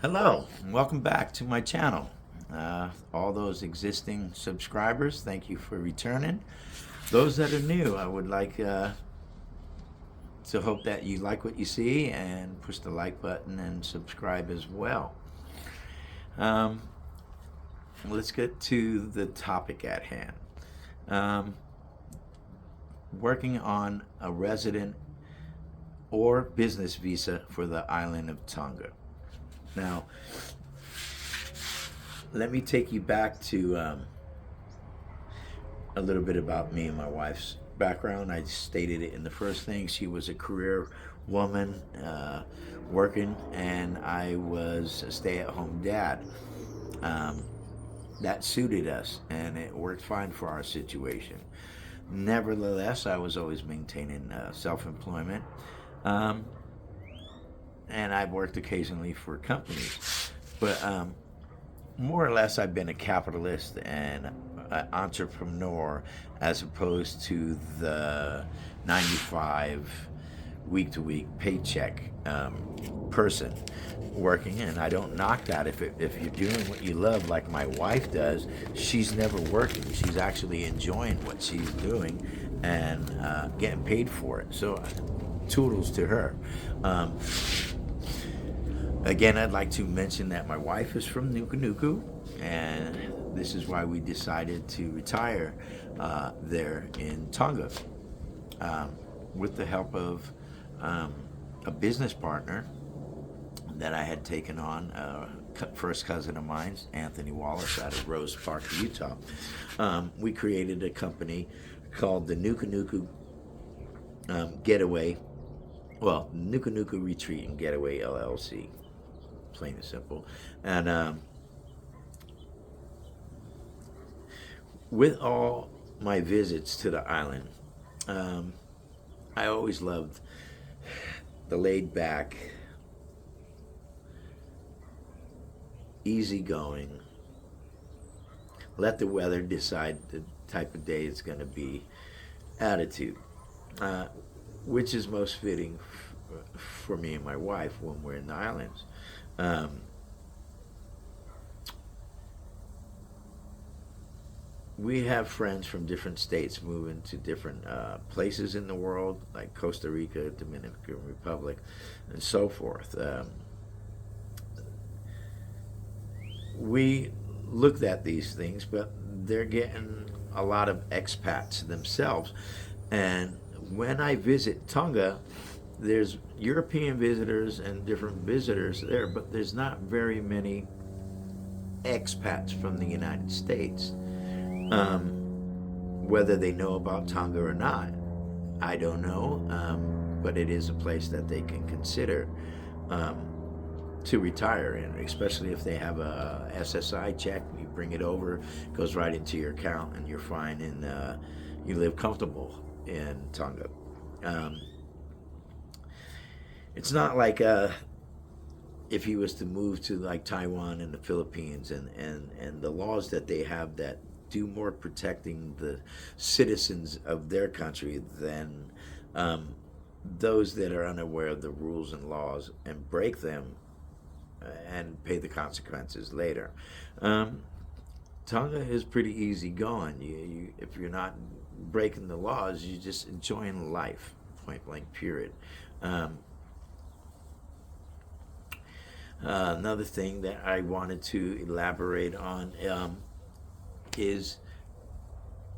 Hello, and welcome back to my channel. All those existing subscribers, thank you for returning. Those that are new, I would like to hope that you like what you see and push the like button and subscribe as well. Um, let's get to the topic at hand. Um, Working on a resident or business visa for the island of Tonga. Now, let me take you back to a little bit about me and my wife's background. I stated it in the first thing. She was a career woman working, and I was a stay-at-home dad. That suited us, and it worked fine for our situation. Nevertheless, I was always maintaining self-employment, um, and I've worked occasionally for companies. But more or less, I've been a capitalist and an entrepreneur as opposed to the 95 week to week paycheck person working. And I don't knock that. If you're doing what you love, like my wife does, she's never working. She's actually enjoying what she's doing and getting paid for it. So toodles to her. Again, I'd like to mention that my wife is from Nuku, and this is why we decided to retire there in Tonga, with the help of a business partner that I had taken on, first cousin of mine, Anthony Wallace, out of Rose Park, Utah. We created a company called the Nuku Getaway, Nuku Retreat and Getaway LLC. Plain and simple. And with all my visits to the island, I always loved the laid back, easygoing, let the weather decide the type of day it's going to be attitude, which is most fitting for me and my wife when we're in the islands. We have friends from different states moving to different places in the world, like Costa Rica, Dominican Republic, and so forth. We looked at these things, but they're getting a lot of expats themselves. And when I visit Tonga, there's European visitors and different visitors there, but there's not very many expats from the United States. Whether they know about Tonga or not, I don't know, but it is a place that they can consider to retire in, especially if they have a SSI check. You bring it over, it goes right into your account, and you're fine, and you live comfortable in Tonga. It's not like if he was to move to like Taiwan and the Philippines, and the laws that they have that do more protecting the citizens of their country than those that are unaware of the rules and laws and break them and pay the consequences later. Tonga is pretty easy going. If you're not breaking the laws, you're just enjoying life, point blank period. Another thing that I wanted to elaborate on is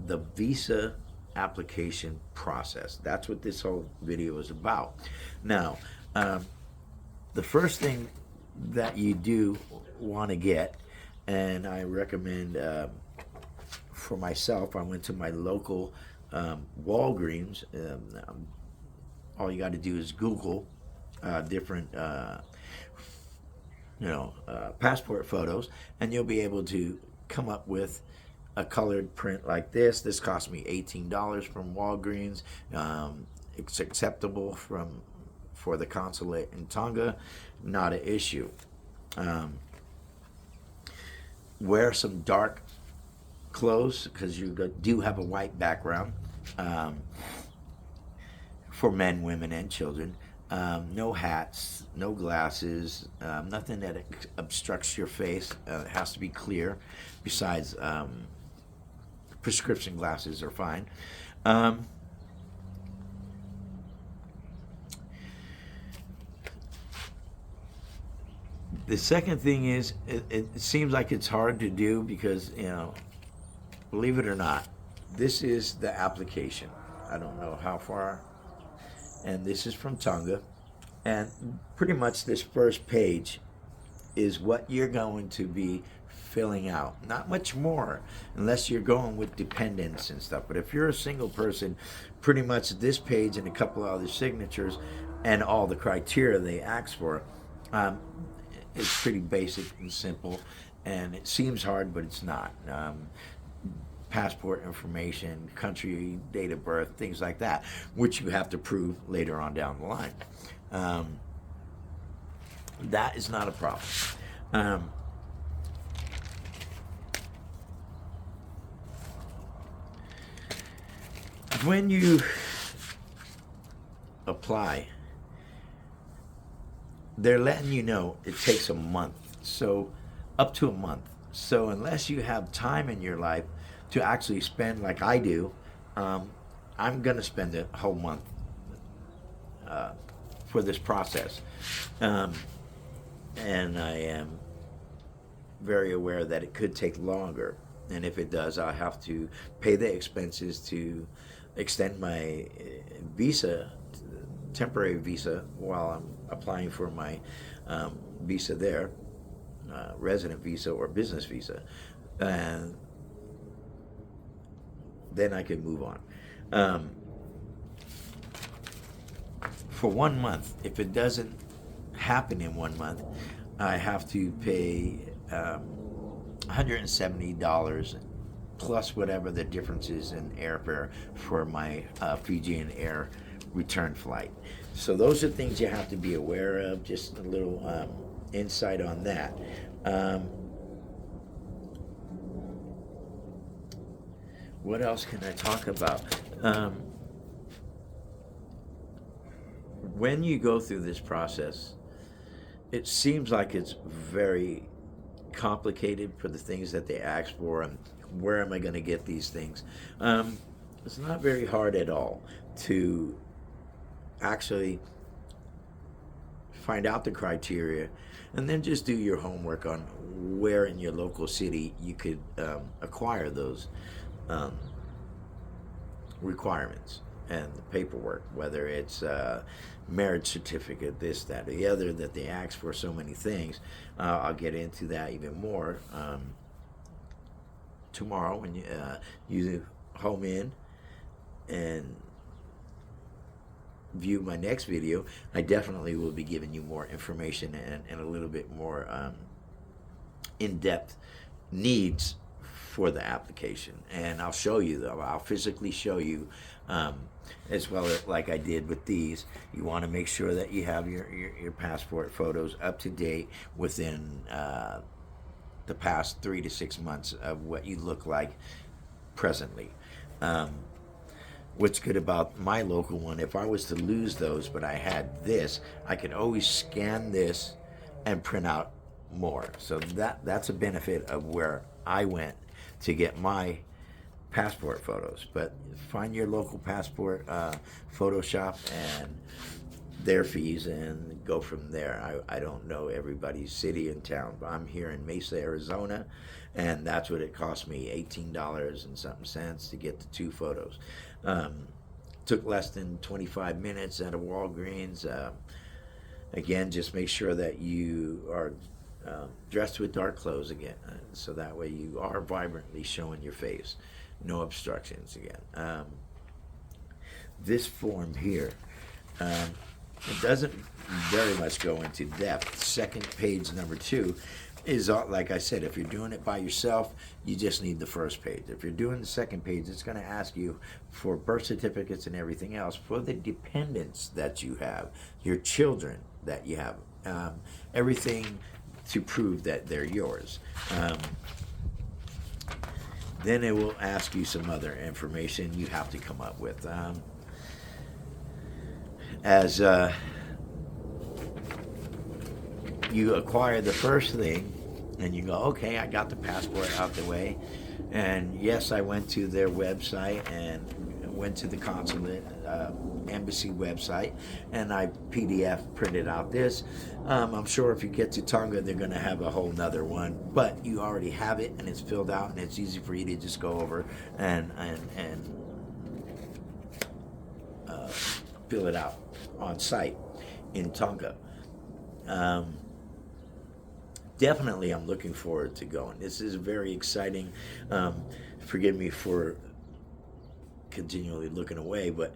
the visa application process. That's what this whole video is about. Now, the first thing that you do want to get, and I recommend for myself, I went to my local Walgreens. All you got to do is Google different passport photos, and you'll be able to come up with a colored print like this. This cost me $18 from Walgreens. It's acceptable for the consulate in Tonga, not an issue. Wear some dark clothes because you do have a white background, for men, women, and children. No hats, no glasses, nothing that obstructs your face. It has to be clear. Besides, prescription glasses are fine. Um, the second thing is, it seems like it's hard to do because, believe it or not, this is the application. I don't know how far, and this is from Tonga. And pretty much this first page is what you're going to be filling out. Not much more, unless you're going with dependents and stuff. But if you're a single person, pretty much this page and a couple of other signatures and all the criteria they ask for, um, it's pretty basic and simple. And it seems hard, but it's not. Passport information, country, date of birth, things like that, which you have to prove later on down the line. That is not a problem. When you apply, they're letting you know it takes a month, so up to a month. So unless you have time in your life to actually spend like I do, I'm going to spend a whole month for this process. And I am very aware that it could take longer. And if it does, I'll have to pay the expenses to extend my visa, temporary visa, while I'm applying for my visa there, resident visa or business visa. And then I can move on. For 1 month, if it doesn't happen in 1 month, I have to pay $170 plus whatever the difference is in airfare for my Fijian Air return flight. So those are things you have to be aware of. Just a little insight on that. What else can I talk about? When you go through this process, it seems like it's very complicated for the things that they ask for, and where am I going to get these things? It's not very hard at all to actually find out the criteria and then just do your homework on where in your local city you could acquire those requirements and the paperwork, whether it's marriage certificate, this, that, or the other, that they ask for so many things. I'll get into that even more tomorrow when you home in and view my next video. I definitely will be giving you more information and a little bit more in-depth needs for the application, and I'll show you though. I'll physically show you, as well as like I did with these. You want to make sure that you have your passport photos up to date within the past 3 to 6 months of what you look like presently. What's good about my local one, if I was to lose those, but I had this, I can always scan this and print out more. So that's a benefit of where I went to get my passport photos. But find your local passport photo shop and their fees and go from there. I don't know everybody's city and town, but I'm here in Mesa, Arizona, and that's what it cost me, $18 and something cents to get the 2 photos. Took less than 25 minutes at a Walgreens. Again, just make sure that you are dressed with dark clothes again, so that way you are vibrantly showing your face. No obstructions again. This form here, it doesn't very much go into depth. Second page, number 2, is like I said, if you're doing it by yourself, you just need the first page. If you're doing the second page, it's going to ask you for birth certificates and everything else for the dependents that you have, your children that you have, everything to prove that they're yours. Then it will ask you some other information you have to come up with. As you acquire the first thing, and you go, okay, I got the passport out the way, and yes, I went to their website and went to the consulate, embassy website, and I PDF printed out this. I'm sure if you get to Tonga, they're going to have a whole nother one, but you already have it, and it's filled out, and it's easy for you to just go over and fill it out on site in Tonga. Definitely, I'm looking forward to going. This is very exciting. Forgive me for continually looking away, but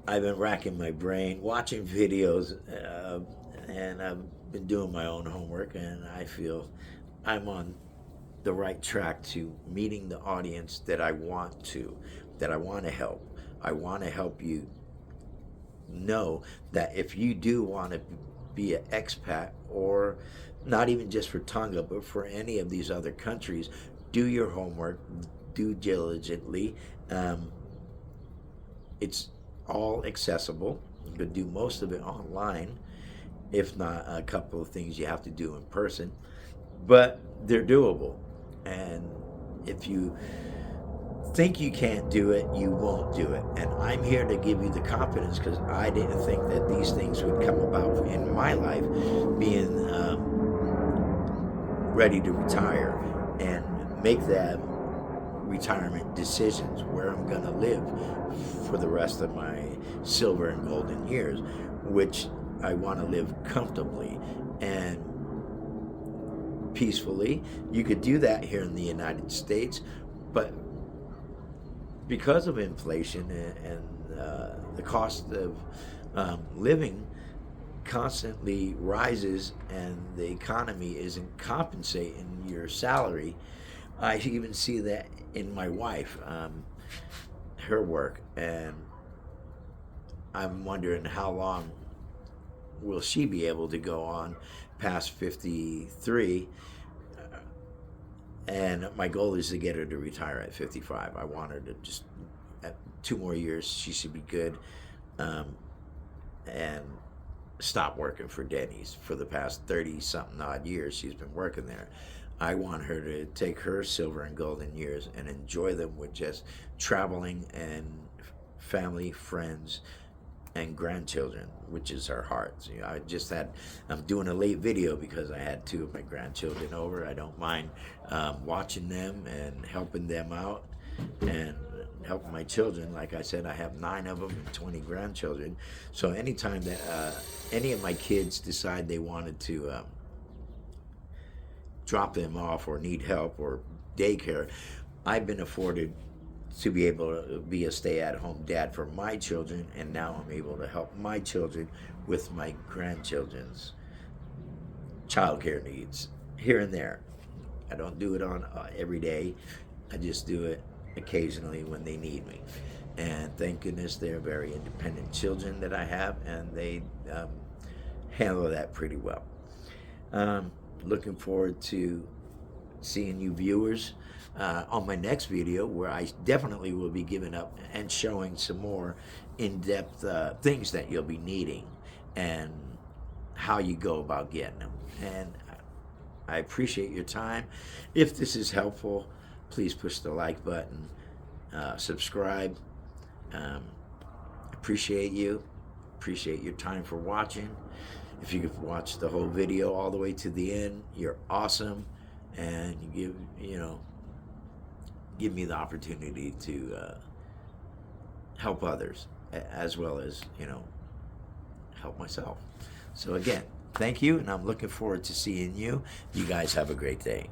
I've been racking my brain, watching videos, and I've been doing my own homework, and I feel I'm on the right track to meeting the audience that I want to help. I want to help you know that if you do want to be an expat, or not even just for Tonga, but for any of these other countries, do your homework, do diligently. It's all accessible. You can do most of it online, if not a couple of things you have to do in person, but they're doable. And if you think you can't do it, you won't do it. And I'm here to give you the confidence, because I didn't think that these things would come about in my life, being ready to retire and make that retirement decisions where I'm going to live for the rest of my silver and golden years, which I want to live comfortably and peacefully. You could do that here in the United States, but because of inflation and the cost of living constantly rises, and the economy isn't compensating your salary. I even see that in my wife, her work, and I'm wondering how long will she be able to go on past 53. And my goal is to get her to retire at 55. I want her to just, at 2 more years, she should be good, and stop working for Denny's. For the past 30-something odd years she's been working there. I want her to take her silver and golden years and enjoy them with just traveling and family, friends, and grandchildren, which is her heart. You know, I'm doing a late video because I had 2 of my grandchildren over. I don't mind watching them and helping them out and helping my children. Like I said, I have 9 of them and 20 grandchildren. So anytime that any of my kids decide they wanted to drop them off or need help or daycare, I've been afforded to be able to be a stay-at-home dad for my children, and now I'm able to help my children with my grandchildren's childcare needs here and there. I don't do it on every day. I just do it occasionally when they need me. And thank goodness they're very independent children that I have, and they handle that pretty well. Looking forward to seeing you viewers on my next video, where I definitely will be giving up and showing some more in-depth things that you'll be needing and how you go about getting them. And I appreciate your time. If this is helpful, please push the like button, subscribe. Appreciate you. Appreciate your time for watching. If you could watch the whole video all the way to the end, you're awesome. And you give me the opportunity to help others, as well as help myself. So again, thank you, and I'm looking forward to seeing you. You guys have a great day.